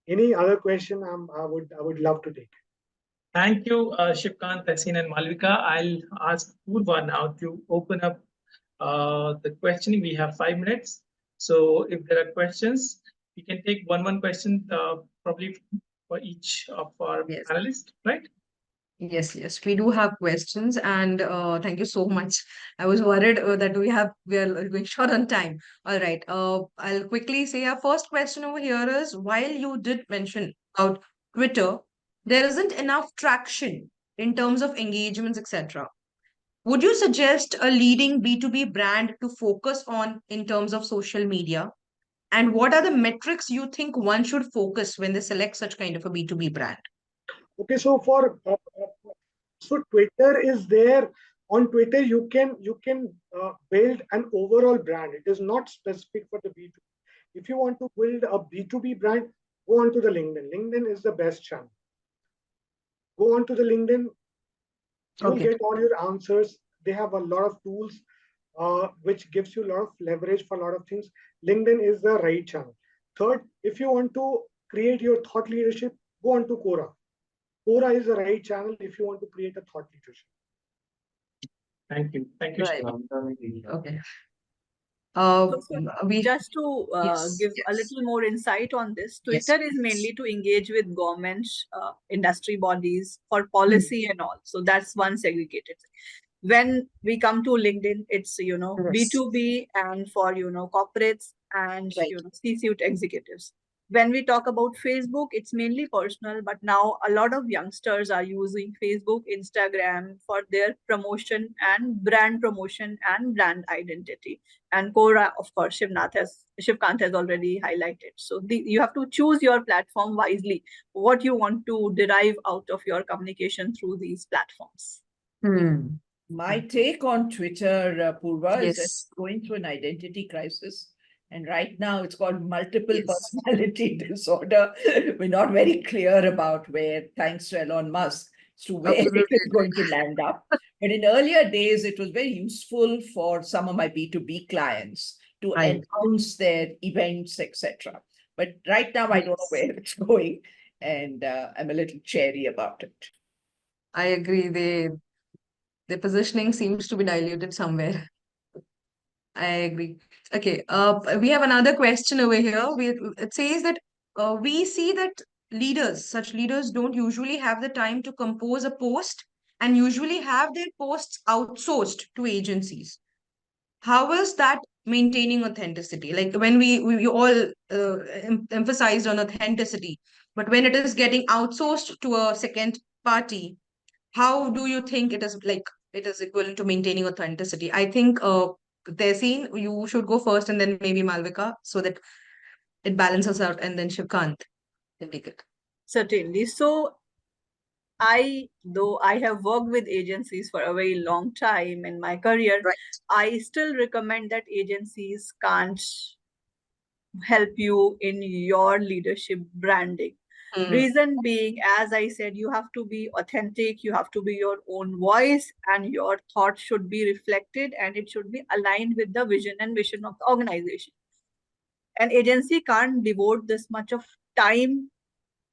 Any other question I would love to take. Thank you, Shivkant, Tahsin, and Malvika. I'll ask Purva now to open up the questioning. We have 5 minutes. So if there are questions, we can take one question probably for each of our panelists, right? Yes, we do have questions, and thank you so much. I was worried that we are going short on time. All right, I'll quickly say our first question over here is, while you did mention about Twitter, there isn't enough traction in terms of engagements, etc. Would you suggest a leading B2B brand to focus on in terms of social media? And what are the metrics you think one should focus when they select such kind of a B2B brand? Okay, so so Twitter is there. On Twitter, you can build an overall brand. It is not specific for the B2B. If you want to build a B2B brand, go on to the LinkedIn. LinkedIn is the best channel. Go on to the LinkedIn. You'll get all your answers. They have a lot of tools, which gives you a lot of leverage for a lot of things. LinkedIn is the right channel. Third, if you want to create your thought leadership, go on to Quora. Quora is the right channel if you want to create a thought leadership. Thank you. Thank you. Right. Okay. Just to give a little more insight on this, Twitter is mainly to engage with governments, industry bodies for policy and all. So that's one segregated. When we come to LinkedIn, it's B2B and for corporates and C-suite executives. When we talk about Facebook, it's mainly personal, but now a lot of youngsters are using Facebook, Instagram for their promotion and brand identity. And Quora, of course, Shivkant has already highlighted. So you have to choose your platform wisely, what you want to derive out of your communication through these platforms. My take on Twitter, Purva, is that it's going through an identity crisis. And right now it's called multiple Yes. personality disorder. We're not very clear about where, thanks to Elon Musk, as to where it Absolutely. is going to land up. But in earlier days, it was very useful for some of my B2B clients to Right. announce their events, etc. But right now, I don't know where it's going, and I'm a little chary about it. I agree. Their positioning seems to be diluted somewhere. I agree. Okay. We have another question over here. It says that we see that such leaders don't usually have the time to compose a post and usually have their posts outsourced to agencies. How is that maintaining authenticity? Like when we all emphasized on authenticity, but when it is getting outsourced to a second party, how do you think it is equivalent to maintaining authenticity? I think Tehseen, you should go first and then maybe Malvika so that it balances out and then Shivkant can take it. Certainly. So though I have worked with agencies for a very long time in my career, Right. I still recommend that agencies can't help you in your leadership branding. Reason being, as I said, you have to be authentic, you have to be your own voice, and your thoughts should be reflected and it should be aligned with the vision and mission of the organization. An agency can't devote this much of time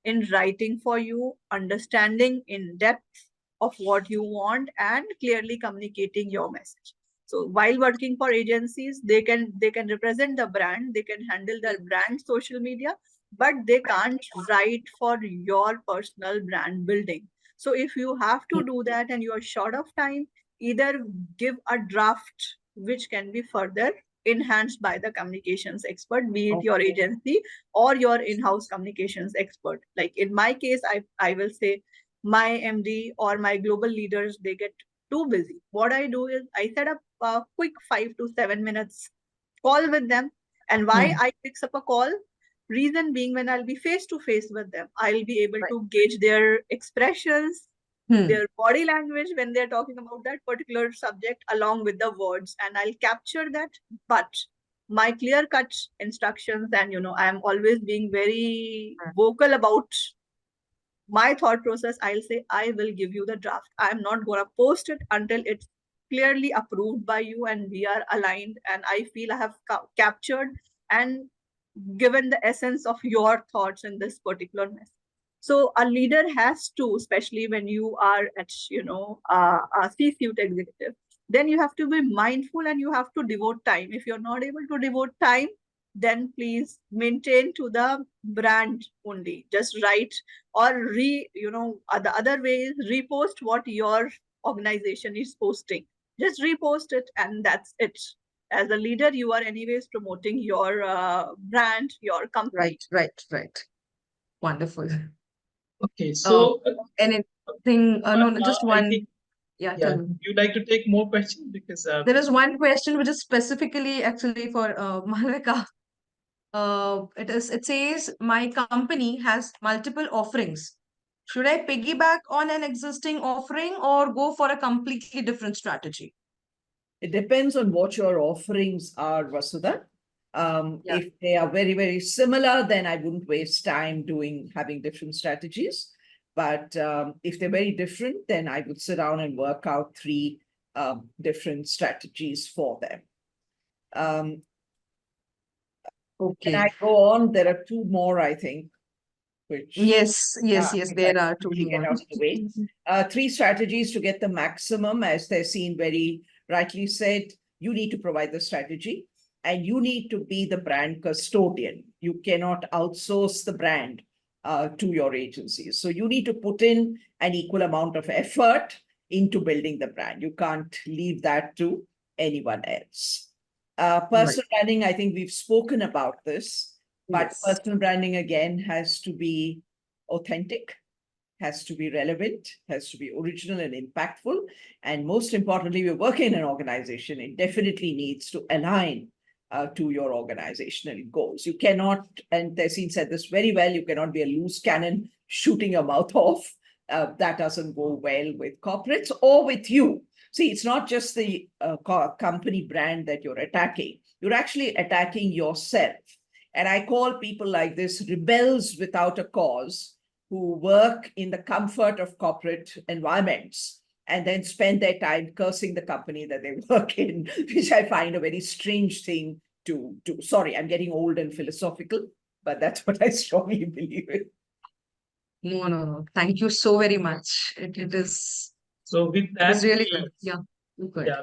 in writing for you, understanding in depth of what you want, and clearly communicating your message. So while working for agencies, they can represent the brand, they can handle their brand social media, but they can't write for your personal brand building. So if you have to do that and you are short of time, either give a draft which can be further enhanced by the communications expert, be it your agency or your in-house communications expert. Like in my case, I will say my MD or my global leaders, they get too busy. What I do is I set up a quick 5 to 7 minutes call with them. And why I fix up a call? Reason being, when I'll be face to face with them, I'll be able to gauge their expressions, their body language when they're talking about that particular subject along with the words, and I'll capture that. But my clear cut instructions, and I'm always being very vocal about my thought process. I'll say I will give you the draft. I'm not going to post it until it's clearly approved by you and we are aligned and I feel I have captured and given the essence of your thoughts in this particular message. So a leader has to, especially when you are at a C-suite executive, then you have to be mindful and you have to devote time. If you're not able to devote time, then please maintain to the brand only. Just write or the other way is repost what your organization is posting. Just repost it and that's it. As a leader, you are anyways promoting your brand, your company. Right. Wonderful. Okay, so Anything? No, just I one. think, Yeah, yeah, tell me. would you like to take more questions? Because There is one question which is specifically actually for Malvika. It says my company has multiple offerings. Should I piggyback on an existing offering or go for a completely different strategy? It depends on what your offerings are, Vasudha. If they are very, very similar, then I wouldn't waste time having different strategies. But if they're very different, then I would sit down and work out 3 different strategies for them. Okay. Can I go on? There are 2 more, I think, which Yes, if there I are 2 quickly get more. out of the way. 3 strategies to get the maximum, as Tehseen very rightly said. You need to provide the strategy and you need to be the brand custodian. You cannot outsource the brand to your agencies. So you need to put in an equal amount of effort into building the brand. You can't leave that to anyone else. Personal branding, I think we've spoken about this, but personal branding again has to be authentic, has to be relevant, has to be original and impactful. And most importantly, we're working in an organization, it definitely needs to align to your organizational goals. You cannot, and Tehseen said this very well, you cannot be a loose cannon shooting your mouth off. That doesn't go well with corporates or with you. See, it's not just the company brand that you're attacking. you're actually attacking yourself. And I call people like this rebels without a cause, who work in the comfort of corporate environments and then spend their time cursing the company that they work in, which I find a very strange thing to do. Sorry, I'm getting old and philosophical, but that's what I strongly believe in. No. Thank you so very much. It is So with it is that, really good. Yeah, good. yeah,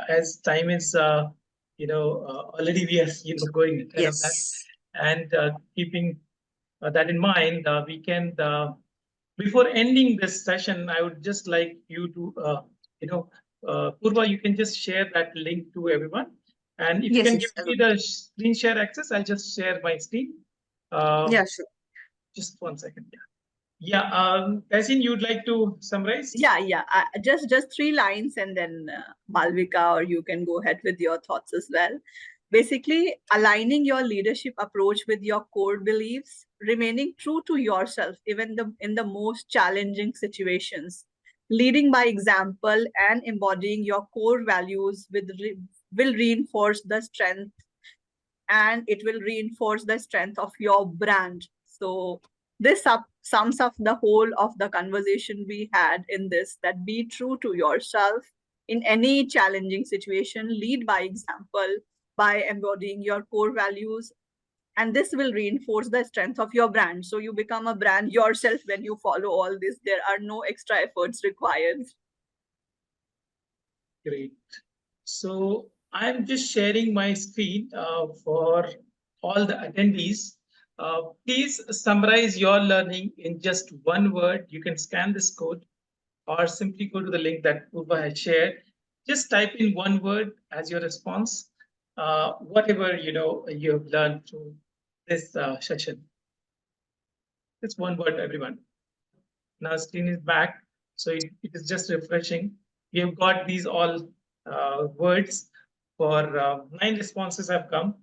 as time is, already we are, going ahead of that. Yes. And keeping that in mind, we can, before ending this session, I would just like you to, Purva, you can just share that link to everyone. And if you Yes, can yes. give me the screen share access, I'll just share my screen. Yeah, sure. Just 1 second. Yeah. Tazeen, you'd like to summarize? Yeah. Just 3 lines, and then Malvika, or you can go ahead with your thoughts as well. Basically, aligning your leadership approach with your core beliefs, remaining true to yourself, even in the most challenging situations, leading by example, and embodying your core values will reinforce the strength, and it will reinforce the strength of your brand. So this sums up the whole of the conversation we had in this, that be true to yourself in any challenging situation, lead by example by embodying your core values, and this will reinforce the strength of your brand. So you become a brand yourself when you follow all this. There are no extra efforts required. Great. So I'm just sharing my screen for all the attendees. Please summarize your learning in just one word. You can scan this code or simply go to the link that Purva has shared. Just type in one word as your response, whatever you have learned through this session. Just one word, everyone. Now screen is back, so it is just refreshing. We have got these all words for 9 responses have come.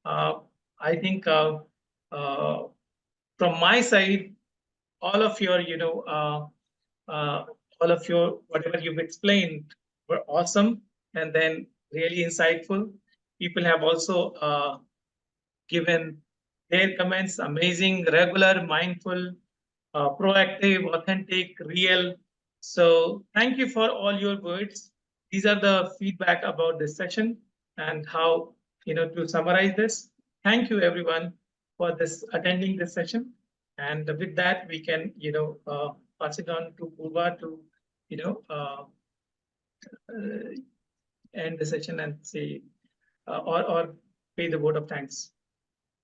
I think from my side, all of your, all of your, whatever you've explained were awesome, and then really insightful. People have also given their comments, amazing, regular, mindful, proactive, authentic, real. So thank you for all your words. These are the feedback about this session and how, to summarize this. Thank you everyone for this attending this session. And with that, we can, pass it on to Purva to, end the session and say, or pay the vote of thanks.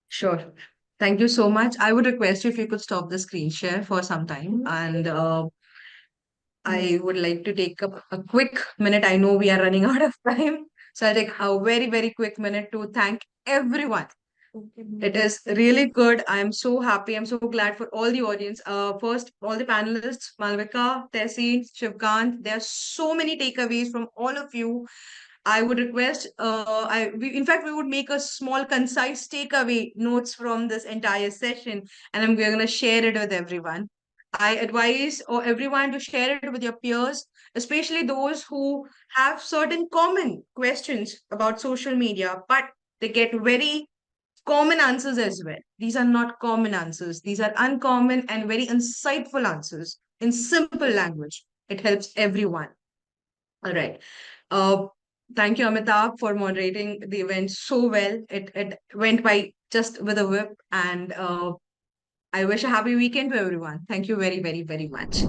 Sure. Thank you so much. I would request you if you could stop the screen share for some time, and I would like to take a quick minute. I know we are running out of time, so I'll take a very, very quick minute to thank everyone. It is really good. I'm so happy. I'm so glad for all the audience. First, all the panelists, Malvika, Tessie, Shivkant. There are so many takeaways from all of you. I would request, in fact, we would make a small, concise takeaway notes from this entire session, and we're going to share it with everyone. I advise everyone to share it with your peers, especially those who have certain common questions about social media, but they get very common answers as well. These are not common answers. These are uncommon and very insightful answers in simple language. It helps everyone. All right. Uh, thank you, Amitabh, for moderating the event so well. It went by just with a whip, and I wish a happy weekend to everyone. Thank you very, very, very much.